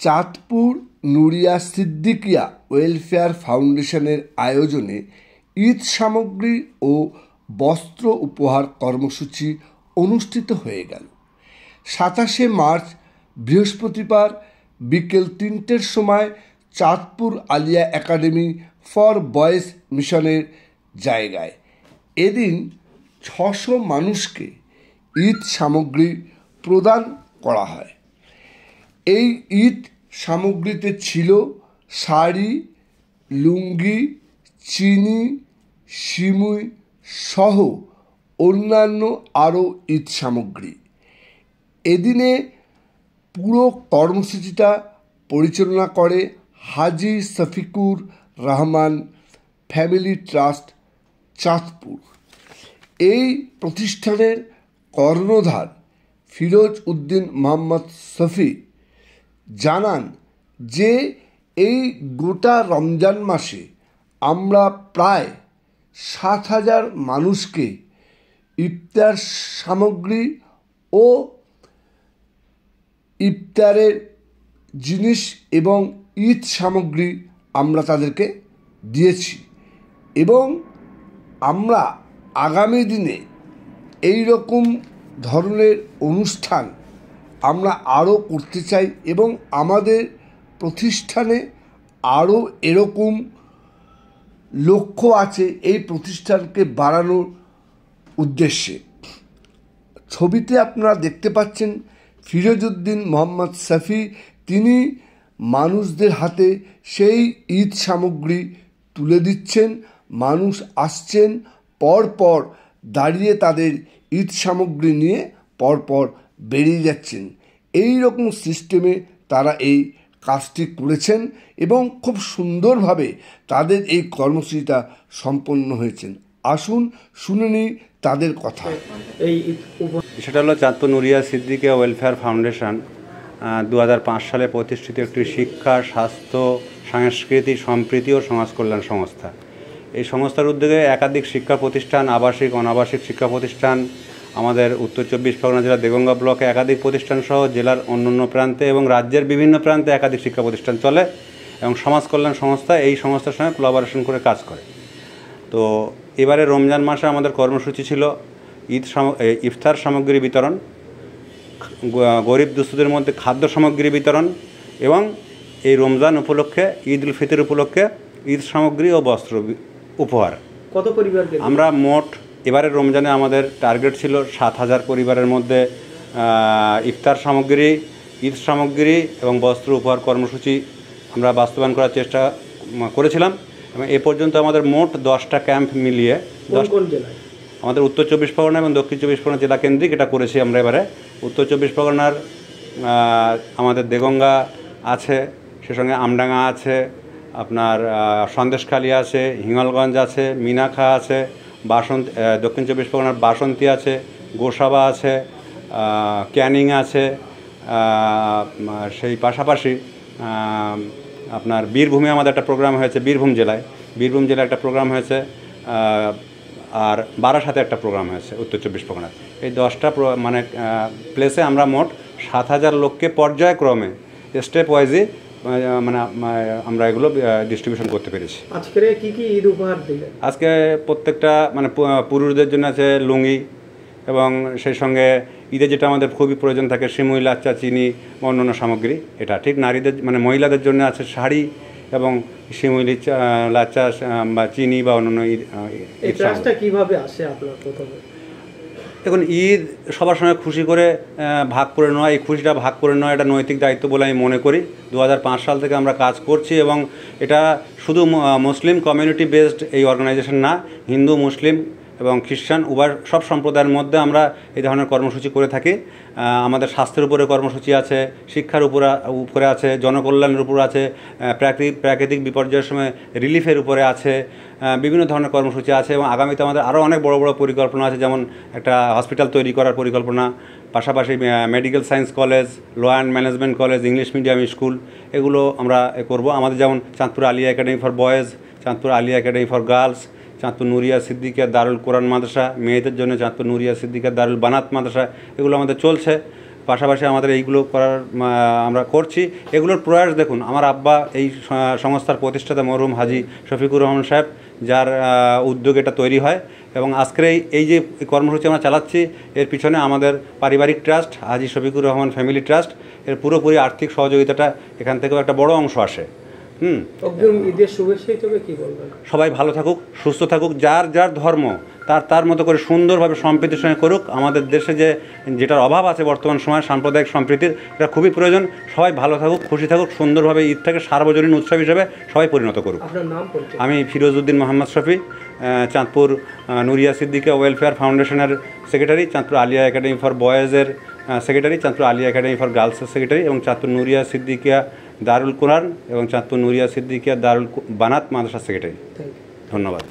Chandpur Nuria Siddiqia welfare ফাউন্ডেশনের আয়োজনে ঈদ সামগ্রী ও বস্ত্র উপহার কর্মসূচি অনুষ্ঠিত হয়ে গেল। 27শে মার্চ বৃহস্পতিবার বিকেল 3টের সময় Chandpur Alia academy for boys মিশনের জায়গায় এদিন 600 মানুষকে ঈদ সামগ্রী প্রদান করা হয়। এই ঈদ সামগ্রীতে ছিল শাড়ি, লুঙ্গি, চিনি, সিমুই সহ অন্যান্য আরও ঈদ সামগ্রী। এদিনে পুরো কর্মসূচিটা পরিচালনা করে হাজী শফিকুর রহমান ফ্যামিলি ট্রাস্ট চাঁদপুর। এই প্রতিষ্ঠানের কর্ণধার ফিরোজ উদ্দিন মোহাম্মদ শফি জানান যে এই গোটা রমজান মাসে আমরা প্রায় 7,000 মানুষকে ইফতার সামগ্রী ও ইফতারের জিনিস এবং ঈদ সামগ্রী আমরা তাদেরকে দিয়েছি এবং আমরা আগামী দিনে এই রকম ধরনের অনুষ্ঠান আমরা আরও করতে চাই এবং আমাদের প্রতিষ্ঠানে আরও এরকম লক্ষ্য আছে এই প্রতিষ্ঠানকে বাড়ানোর উদ্দেশ্যে। ছবিতে আপনারা দেখতে পাচ্ছেন ফিরোজ উদ্দিন মোহাম্মদ শফি, তিনি মানুষদের হাতে সেই ঈদ সামগ্রী তুলে দিচ্ছেন। মানুষ আসছেন, পরপর দাঁড়িয়ে তাদের ঈদ সামগ্রী নিয়ে পরপর বেরিয়ে যাচ্ছেন। এই রকম সিস্টেমে তারা এই কাজটি করেছেন এবং খুব সুন্দরভাবে তাদের এই কর্মসূচিটা সম্পন্ন হয়েছেন। আসুন শুনে নিই তাদের কথা। সেটা হলো চাঁদপুর নুরিয়া সিদ্দিকিয়া ওয়েলফেয়ার ফাউন্ডেশন 2005 সালে প্রতিষ্ঠিত একটি শিক্ষা, স্বাস্থ্য, সংস্কৃতি, সম্প্রীতি ও সমাজ কল্যাণ সংস্থা। এই সংস্থার উদ্যোগে একাধিক শিক্ষা প্রতিষ্ঠান, আবাসিক অনাবাসিক শিক্ষা প্রতিষ্ঠান, আমাদের উত্তর 24 পরগনা জেলার দেগঙ্গা ব্লকে একাধিক প্রতিষ্ঠান সহ জেলার অন্যান্য প্রান্তে এবং রাজ্যের বিভিন্ন প্রান্তে একাধিক শিক্ষা প্রতিষ্ঠান চলে এবং সমাজ কল্যাণ সংস্থা এই সংস্থার সঙ্গে কোলাবোরেশন করে কাজ করে। তো এবারে রমজান মাসে আমাদের কর্মসূচি ছিল ইফতার সামগ্রী বিতরণ, গরিব দুস্থদের মধ্যে খাদ্য সামগ্রী বিতরণ এবং এই রমজান উপলক্ষে ঈদ উল ফিতর উপলক্ষে ঈদ সামগ্রী ও বস্ত্র উপহার। কত পরিবারকে আমরা মোট এবারের রমজানে আমাদের টার্গেট ছিল 7,000 পরিবারের মধ্যে ইফতার সামগ্রী, ঈদ সামগ্রী এবং বস্ত্র উপহার কর্মসূচি আমরা বাস্তবায়ন করার চেষ্টা করেছিলাম এবং এ পর্যন্ত আমাদের মোট 10টা ক্যাম্প মিলিয়ে আমাদের উত্তর 24 পরগনা এবং দক্ষিণ 24 পরগনা জেলা কেন্দ্রিক এটা করেছি আমরা। এবারে উত্তর 24 পরগনার আমাদের দেগঙ্গা আছে, সে সঙ্গে আমডাঙ্গা আছে, আপনার সন্দেশখালী আছে, হিঙ্গলগঞ্জ আছে, মিনাখা আছে, দক্ষিণ 24 পরগনার বাসন্তী আছে, গোসাবা আছে, ক্যানিং আছে, সেই পাশাপাশি আপনার বীরভূমে আমাদের একটা প্রোগ্রাম হয়েছে, বীরভূম জেলায় একটা প্রোগ্রাম হয়েছে, আর বারাসাতে একটা প্রোগ্রাম হয়েছে উত্তর 24 পরগনায়। এই 10টা মানে প্লেসে আমরা মোট 7,000 লোককে পর্যায়ক্রমে স্টেপ ওয়াইজই মানে আমরা এগুলো ডিস্ট্রিবিউশন করতে পেরেছি। আজকে কি কি ঈদ উপহার দিলেন? আজকে প্রত্যেকটা মানে পুরুষদের জন্য আছে লুঙ্গি এবং সেই সঙ্গে ঈদে যেটা আমাদের খুবই প্রয়োজন থাকে সিমুই, লাচ্চা, চিনি, অন্যান্য সামগ্রী। এটা ঠিক নারীদের মানে মহিলাদের জন্য আছে শাড়ি এবং সিমুই, লাচ্চা বা চিনি বা অন্যান্য ঈদ। কীভাবে আসে আপনার প্রথমে? দেখুন, ঈদ সবার সঙ্গে খুশি করে ভাগ করে নেওয়া, এই খুশিটা ভাগ করে নেওয়া এটা নৈতিক দায়িত্ব বলে আমি মনে করি। 2005 সাল থেকে আমরা কাজ করছি এবং এটা শুধু মুসলিম কমিউনিটি বেসড এই অর্গানাইজেশন না, হিন্দু, মুসলিম এবং খ্রিস্টান উভয় সব সম্প্রদায়ের মধ্যে আমরা এই ধরনের কর্মসূচি করে থাকি। আমাদের স্বাস্থ্যের উপরে কর্মসূচি আছে, শিক্ষার উপরে আছে, জনকল্যাণের উপর আছে, প্রাকৃতিক বিপর্যয়ের সময় রিলিফের উপরে আছে, বিভিন্ন ধরনের কর্মসূচি আছে এবং আগামীতে আমাদের আরও অনেক বড় বড় পরিকল্পনা আছে, যেমন একটা হসপিটাল তৈরি করার পরিকল্পনা, পাশাপাশি medical science college, law and management college, English medium school, এগুলো আমরা করব। আমাদের যেমন Chandpur Alia academy for boys, Chandpur Alia academy for girls, Chandpur Nuria Siddiqia Darul Quran Madrasa, মেয়েদের জন্য চাঁদপুর নুরিয়া সিদ্দিকিয়া দারুল বানাত মাদ্রাসা, এগুলো আমাদের চলছে। পাশাপাশি আমাদের এইগুলো করার আমরা করছি। এগুলোর প্রয়াস দেখুন, আমার আব্বা এই সংস্থার প্রতিষ্ঠাতা মরহুম হাজী শফিকুর রহমান সাহেব, যার উদ্যোগে এটা তৈরি হয়, এবং আজকের এই যে কর্মসূচি আমরা চালাচ্ছি, এর পিছনে আমাদের পারিবারিক ট্রাস্ট হাজী শফিকুর রহমান ফ্যামিলি ট্রাস্ট, এর পুরোপুরি আর্থিক সহযোগিতাটা এখান থেকেও একটা বড় অংশ আসে। অগ্রিম ঈদের শুভেচ্ছা হিসেবে কি বলবেন? সবাই ভালো থাকুক, সুস্থ থাকুক, যার যার ধর্ম তার মতো করে সুন্দরভাবে সম্প্রীতির সঙ্গে করুক। আমাদের দেশে যেটার অভাব আছে বর্তমান সময়ে, সাম্প্রদায়িক সম্প্রীতির, এটা খুবই প্রয়োজন। সবাই ভালো থাকুক, খুশি থাকুক, সুন্দরভাবে ঈদটাকে সার্বজনীন উৎসব হিসেবে সবাই পরিণত করুক। আপনার নাম পরিচয়? আমি ফিরোজউদ্দিন মোহাম্মদ শফি, চাঁদপুর নুরিয়া সিদ্দিকা ওয়েলফেয়ার ফাউন্ডেশনের secretary, Chandpur Alia academy for বয়েজের secretary, Chandpur Alia academy for গার্লসের সেক্রেটারি, এবং চাঁদপুর নুরিয়া সিদ্দিকিয়া দারুল কোরআন এবং চাঁদপুর নুরিয়া সিদ্দিকিয়া দারুল বানাত মাদ্রাসা সেক্রেটারি। ধন্যবাদ।